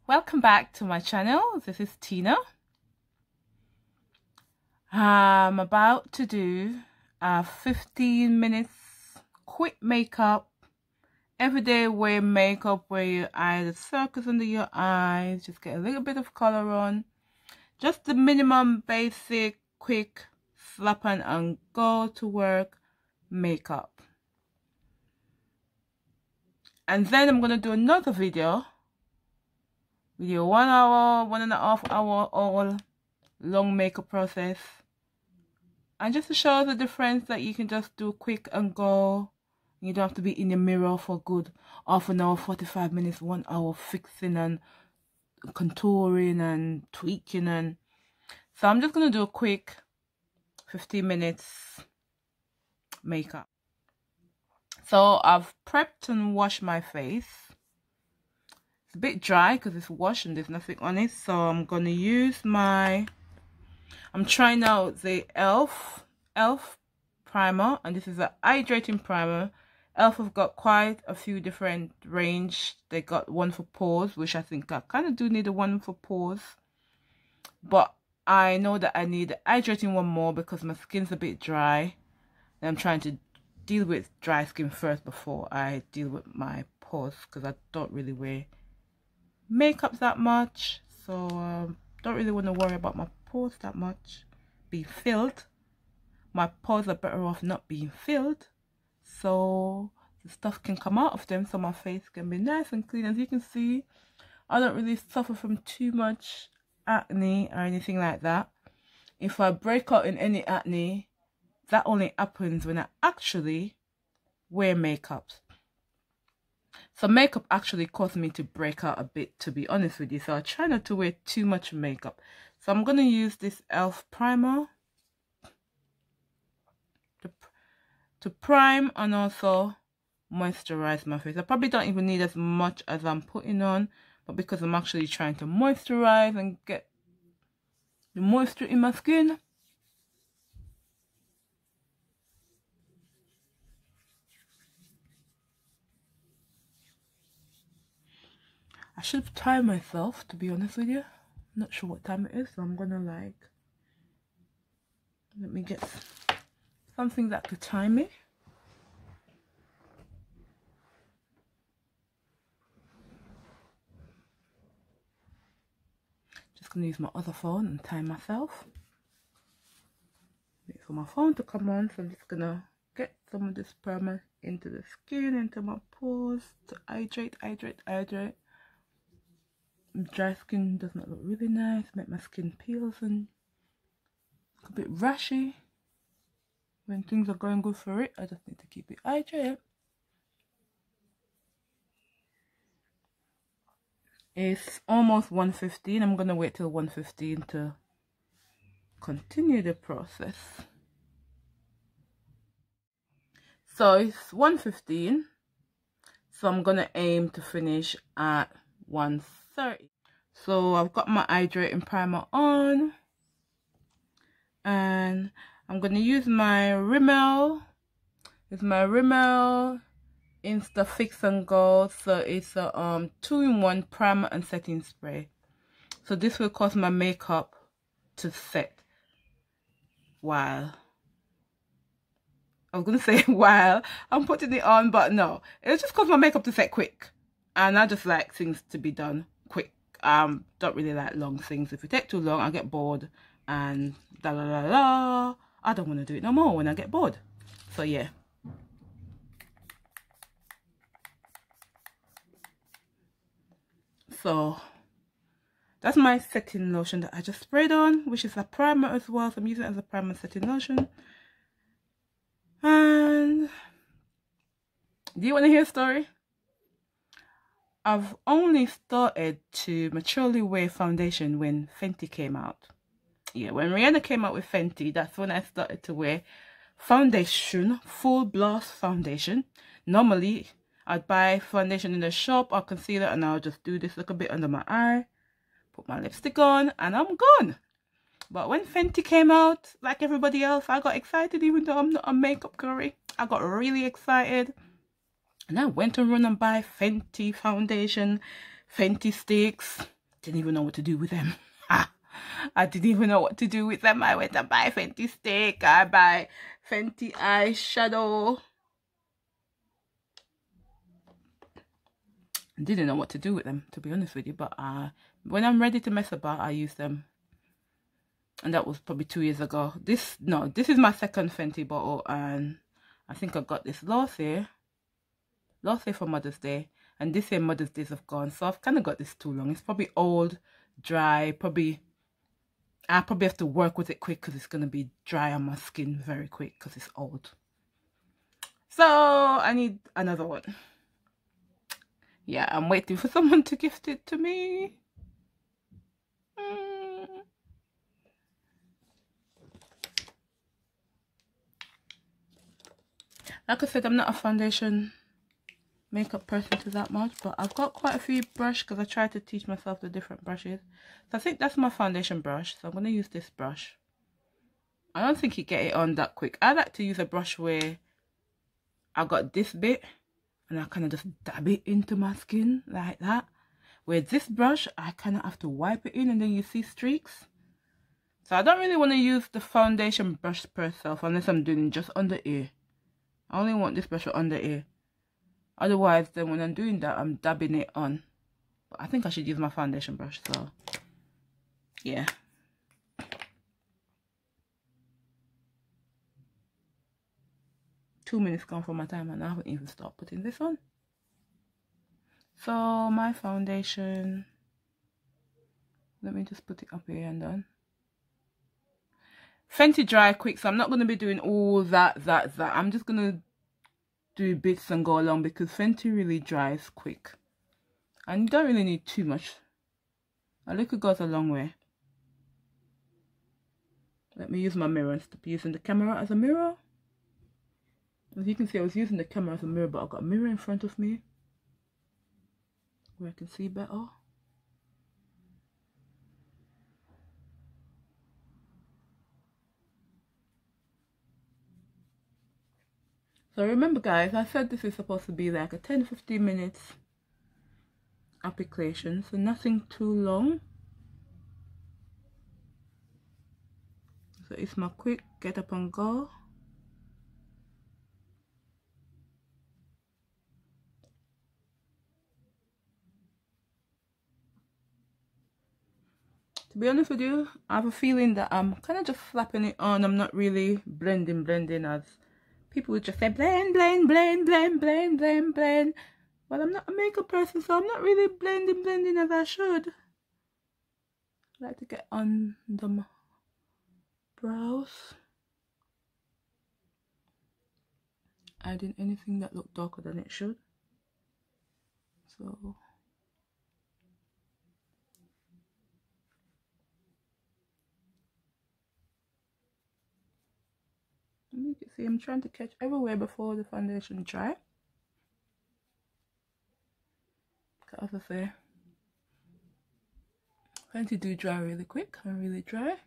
Welcome back to my channel. This is Tina. I'm about to do a 15 minutes quick makeup, everyday wear makeup where you add the circles under your eyes, just get a little bit of color on, just the minimum basic quick slap and go to work makeup. And then I'm going to do another video 1 hour, 1.5 hour all long makeup process, and just to show the difference that you can just do quick and go. You don't have to be in the mirror for good half an hour, 45 minutes, 1 hour fixing and contouring and tweaking. And so I'm just going to do a quick 15 minutes makeup. So I've prepped and washed my face. A bit dry because it's washed and there's nothing on it, so I'm gonna use I'm trying out the elf primer, and this is an hydrating primer. Elf have got quite a few different range. They got one for pores, which I think I kind of do need a one for pores, but I know that I need the hydrating one more because my skin's a bit dry and I'm trying to deal with dry skin first before I deal with my pores, because I don't really wear makeup that much, so don't really want to worry about my pores that much being filled. My pores are better off not being filled, so the stuff can come out of them, so my face can be nice and clean. As you can see, I don't really suffer from too much acne or anything like that. If I break out in any acne, that only happens when I actually wear makeup. So makeup actually caused me to break out a bit, to be honest with you. So I try not to wear too much makeup. So I'm going to use this elf primer to prime and also moisturize my face. I probably don't even need as much as I'm putting on, but because I'm actually trying to moisturize and get the moisture in my skin, I should time myself, to be honest with you. I'm not sure what time it is, so I'm gonna let me get something that could time me. Just gonna use my other phone and time myself. Wait for my phone to come on, so I'm just gonna get some of this primer into the skin, into my pores to hydrate. Dry skin does not look really nice, make my skin peels and a bit rashy. When things are going good for it, I just need to keep it hydrated. It's almost 1:15. I'm gonna wait till 1:15 to continue the process. So it's 1:15, so I'm gonna aim to finish at 1:30. So I've got my hydrating primer on, and I'm gonna use my Rimmel. It's my Rimmel Insta Fix and Go. So it's a 2-in-1 primer and setting spray. So this will cause my makeup to set while I was gonna say while I'm putting it on, but no, it's just cause my makeup to set quick, and I just like things to be done quick. Don't really like long things. If it take too long, I get bored and I don't want to do it no more when I get bored. So yeah. So that's my setting lotion that I just sprayed on, which is a primer as well. So I'm using it as a primer setting lotion. And do you want to hear a story? I've only started to maturely wear foundation when Fenty came out. Yeah, when Rihanna came out with Fenty, that's when I started to wear foundation, full blast foundation. Normally, I'd buy foundation in the shop or concealer, and I'll just do this little bit under my eye, put my lipstick on, and I'm gone. But when Fenty came out, like everybody else, I got excited. Even though I'm not a makeup guru, I got really excited. And I went and run and buy Fenty foundation, Fenty sticks, didn't even know what to do with them. I didn't even know what to do with them. I went to buy Fenty stick. I buy Fenty eyeshadow. Didn't know what to do with them, to be honest with you. But when I'm ready to mess about, I use them. And that was probably 2 years ago. This is my second Fenty bottle, and I think I got this last year for Mother's Day, and this year Mother's Days have gone, so I've kind of got this too long. It's probably old, dry, I probably have to work with it quick because it's going to be dry on my skin very quick because it's old. So I need another one. Yeah, I'm waiting for someone to gift it to me. Like I said, I'm not a foundation makeup person to that much, but I've got quite a few brushes because I try to teach myself the different brushes. So I think that's my foundation brush, so I'm going to use this brush. I don't think you get it on that quick. I like to use a brush where I got this bit and I kind of just dab it into my skin like that. Where this brush, I kind of have to wipe it in and then you see streaks. So I don't really want to use the foundation brush per self unless I'm doing just under ear. I only want this brush for under ear. Otherwise, then when I'm doing that, I'm dabbing it on. But I think I should use my foundation brush, so yeah. Two minutes gone from my time and I haven't even started putting this on. So my foundation, let me just put it up here and done. Fenty dry quick, so I'm not going to be doing all that. I'm just going to do bits and go along because Fenty really dries quick. And you don't really need too much. A little goes a long way. Let me use my mirror instead of using the camera as a mirror. As you can see, I was using the camera as a mirror, but I've got a mirror in front of me where I can see better. So remember guys, I said this is supposed to be like a 10-15 minutes application, so nothing too long. So it's my quick get up and go. To be honest with you, I have a feeling that I'm kind of just slapping it on. I'm not really blending as people would just say blend. Well, I'm not a makeup person, so I'm not really blending as I should. I like to get on the brows. Adding anything that looked darker than it should. So you can see I'm trying to catch everywhere before the foundation dry. As I say, Fenty do dry really quick and really dry.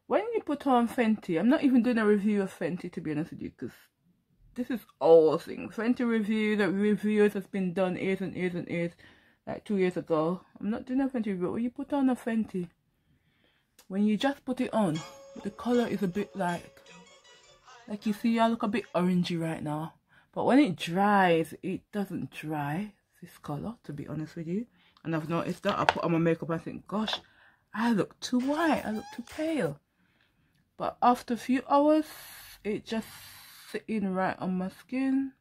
When you put on Fenty, I'm not even doing a review of Fenty to be honest with you, because this is all things. Fenty review, the reviewers has been done years and years, like 2 years ago. I'm not doing a Fenty review. When you put on a Fenty, when you just put it on, the color is a bit like you see, I look a bit orangey right now. But when it dries, it doesn't dry this color, to be honest with you. And I've noticed that. I put on my makeup and I think, gosh, I look too white, I look too pale. But after a few hours, it just sitting right on my skin.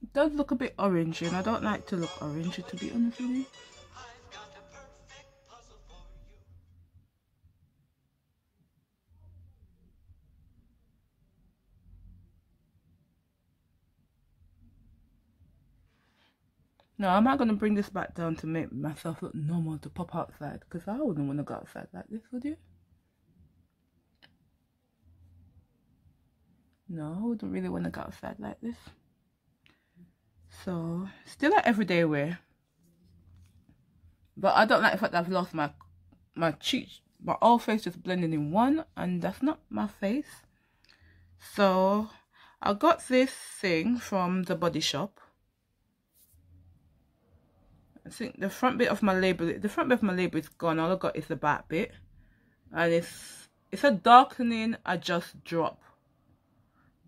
It does look a bit orangey, and I don't like to look orangey, to be honest with you. No, I'm not going to bring this back down to make myself look normal to pop outside, because I wouldn't want to go outside like this, would you? No, I wouldn't really want to go outside like this. So, still an everyday wear. But I don't like the fact that I've lost my cheeks. My whole face just blending in one, and that's not my face. So, I got this thing from the Body Shop. I think the front bit of my label is gone. All I got is the back bit, and it's a darkening adjust drop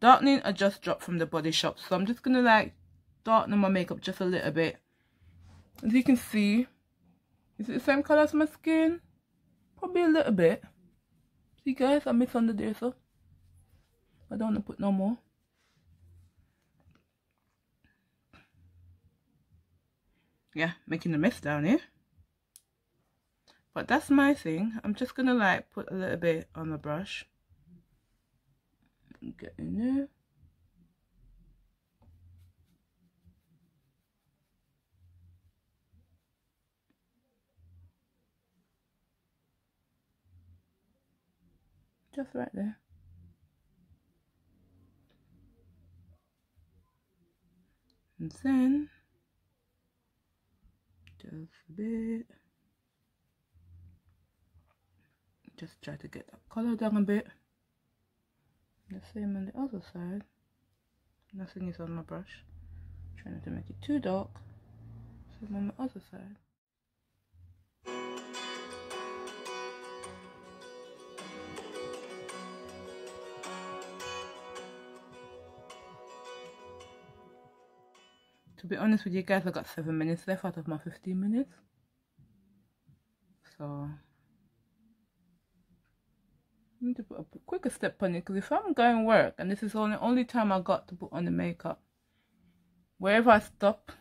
from the Body Shop. So I'm just gonna like darken my makeup just a little bit. As you can see, is it the same color as my skin? Probably a little bit. See guys, I mix under there, so I don't want to put no more. Yeah, making a mess down here. But that's my thing. I'm just gonna like put a little bit on the brush. Get in there. Just right there. And then just a bit. Just try to get that color down a bit. The same on the other side. Nothing is on my brush. Trying not to make it too dark. Same on the other side. To be honest with you guys, I got 7 minutes left out of my 15 minutes. So I need to put a quicker step on it, because if I'm going work and this is the only time I got to put on the makeup, wherever I stop,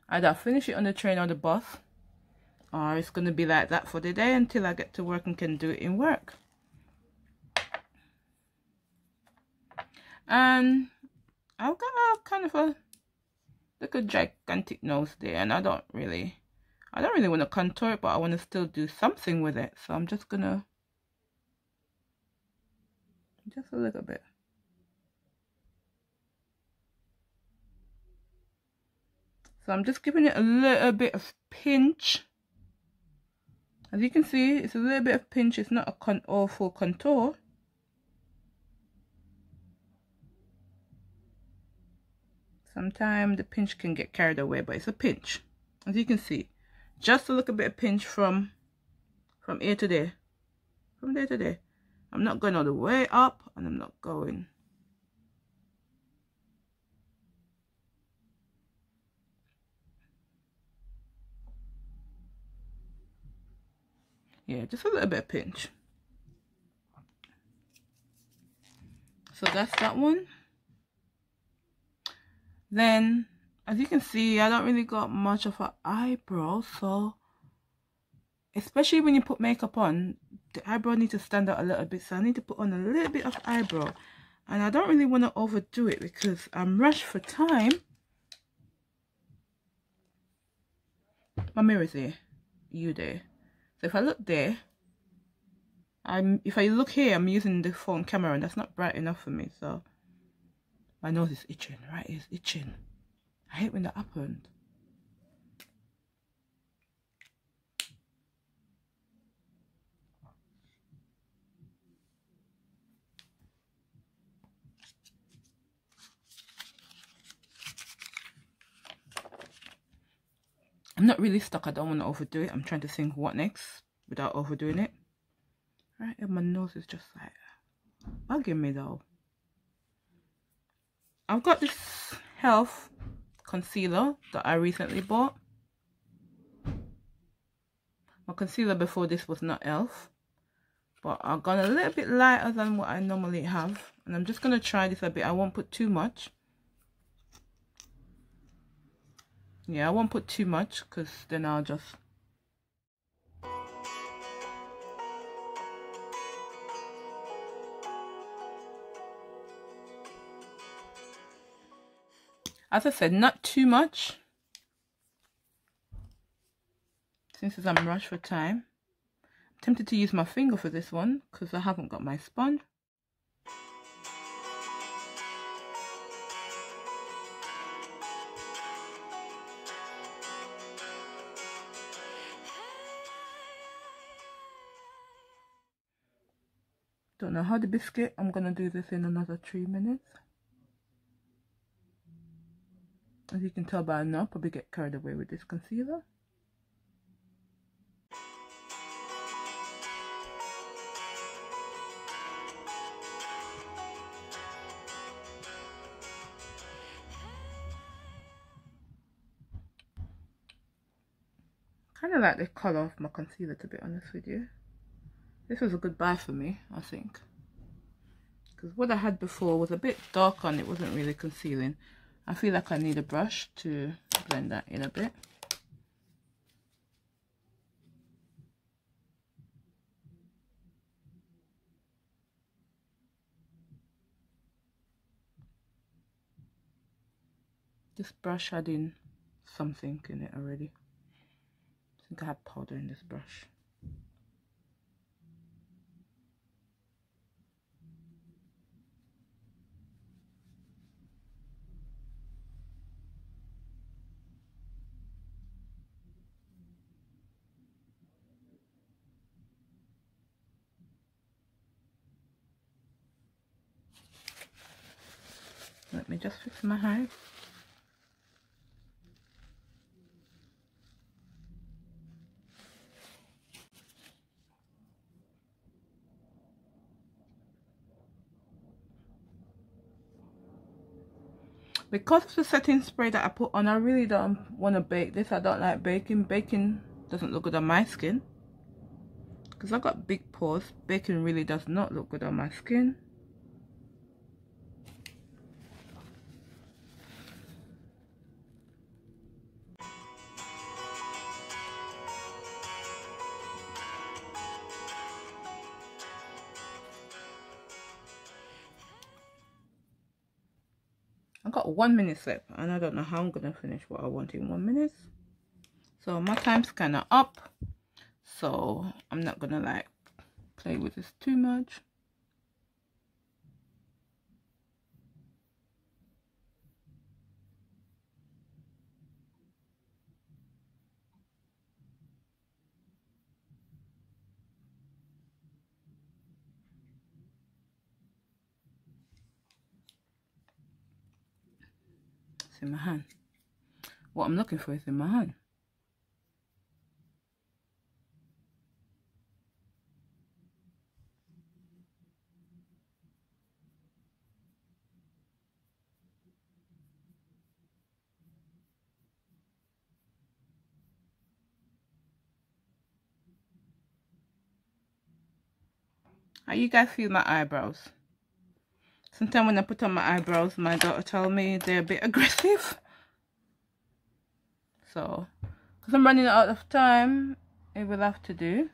either I finish it on the train or the bus, or it's going to be like that for the day until I get to work and can do it in work. And I've got a kind of a gigantic nose there, and I don't really want to contour it, but I want to still do something with it. So I'm just gonna just a little bit. So I'm just giving it a little bit of pinch. As you can see, it's a little bit of pinch. It's not a full contour. Sometimes the pinch can get carried away, but it's a pinch. As you can see, just a little bit of pinch from here to there, from there to there. I'm not going all the way up, and I'm not going. Yeah, just a little bit of pinch. So that's that one. Then, as you can see, I don't really got much of an eyebrow, so especially when you put makeup on, the eyebrow needs to stand out a little bit, so I need to put on a little bit of eyebrow. And I don't really want to overdo it because I'm rushed for time. My mirror's there, you there. So if I look there, if I look here, I'm using the phone camera and that's not bright enough for me, so my nose is itching, right? It's itching. I hate when that happens. I'm not really stuck. I don't want to overdo it. I'm trying to think what next without overdoing it. Right, and my nose is just like bugging me though. I've got this Health concealer that I recently bought. My concealer before this was not Elf, but I've gone a little bit lighter than what I normally have, and I'm just going to try this a bit. I won't put too much. Yeah, I won't put too much because then I'll just... As I said, not too much, since I'm rushed for time. I'm tempted to use my finger for this one because I haven't got my sponge. Don't know how the biscuit. I'm gonna do this in another 3 minutes. As you can tell by now, probably get carried away with this concealer. Kind of like the colour of my concealer, to be honest with you. This was a good buy for me, I think. Because what I had before was a bit dark and it wasn't really concealing. I feel like I need a brush to blend that in a bit. This brush had in something in it already. I think I had powder in this brush. Let me just fix my hair. Because of the setting spray that I put on, I really don't want to bake this. I don't like baking. Baking doesn't look good on my skin. Because I've got big pores, baking really does not look good on my skin. I've got 1 minute left and I don't know how I'm going to finish what I want in 1 minute. So my time's kind of up. So I'm not going to like play with this too much. It's in my hand. What I'm looking for is in my hand. How you guys feel my eyebrows? Sometimes when I put on my eyebrows, my daughter tells me they're a bit aggressive. So, because I'm running out of time, it will have to do.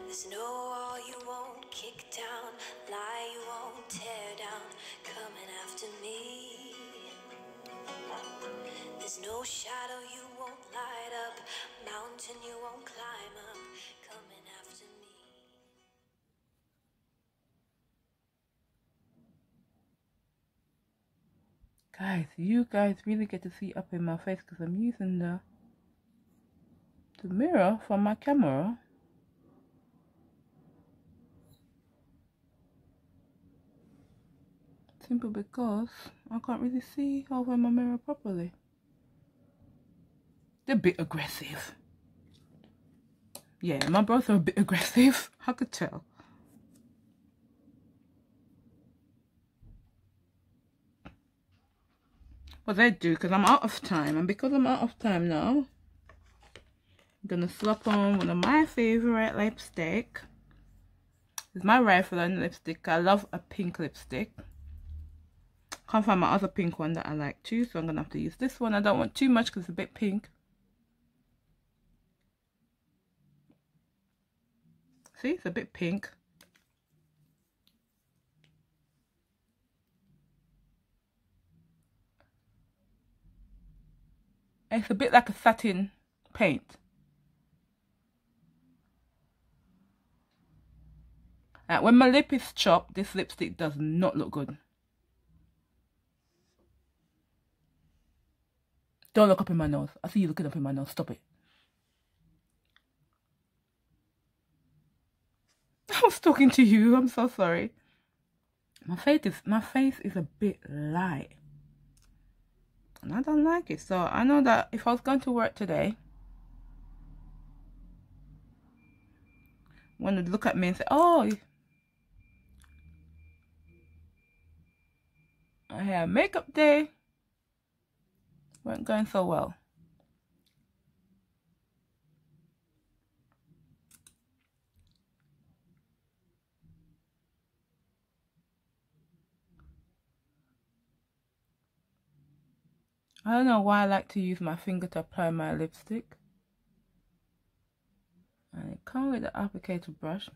There's no wall you won't kick down, lie you won't tear down, coming after me. There's no shadow you won't light up, mountain you won't climb up, coming after me. Guys, you guys really get to see up in my face because I'm using the mirror from my camera. Simply because I can't really see over my mirror properly. They're a bit aggressive. Yeah, my brows are a bit aggressive. I could tell. What I do, because I'm out of time, and because I'm out of time now, I'm gonna slap on one of my favorite lipstick. It's my Revlon lipstick. I love a pink lipstick. Can't find my other pink one that I like too, so I'm gonna have to use this one. I don't want too much because it's a bit pink. See, it's a bit pink. It's a bit like a satin paint. When my lip is chopped, this lipstick does not look good. Don't look up in my nose. I see you looking up in my nose. Stop it. I was talking to you. I'm so sorry. My face is a bit light. And I don't like it. So I know that if I was going to work today, one would look at me and say, oh, I had makeup day. Weren't going so well. I don't know why I like to use my finger to apply my lipstick. And it comes with the applicator brush.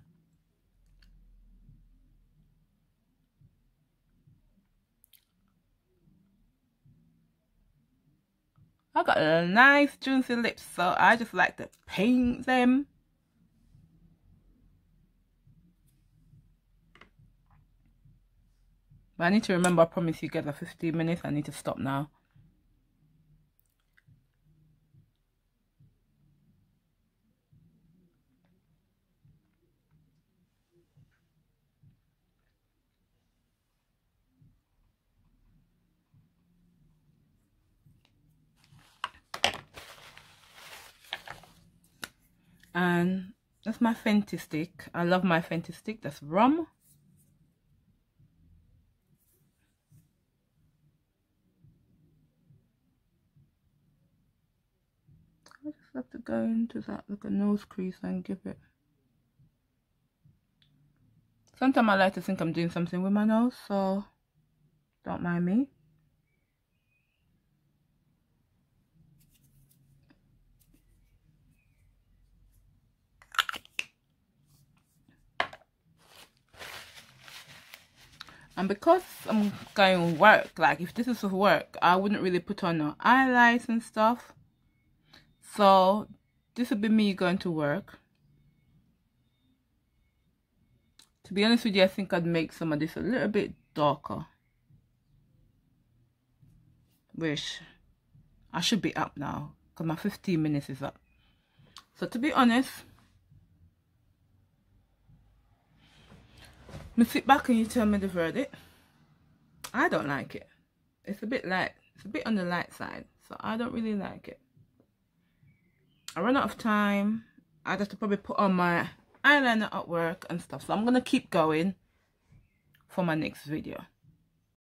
I got a nice juicy lips, so I just like to paint them. But I need to remember, I promised you guys a 15 minutes. I need to stop now. And that's my Fenty stick. I love my Fenty stick. That's rum. I just have to go into that like a nose crease and give it. Sometimes I like to think I'm doing something with my nose, so don't mind me. And because I'm going work, like if this is for work, I wouldn't really put on no highlights and stuff. So this would be me going to work. To be honest with you, I think I'd make some of this a little bit darker. Which I should be up now because my 15 minutes is up. So to be honest, me sit back and you tell me the verdict. I don't like it. It's a bit light. It's a bit on the light side. So I don't really like it. I run out of time. I have to probably put on my eyeliner at work and stuff. So I'm going to keep going for my next video.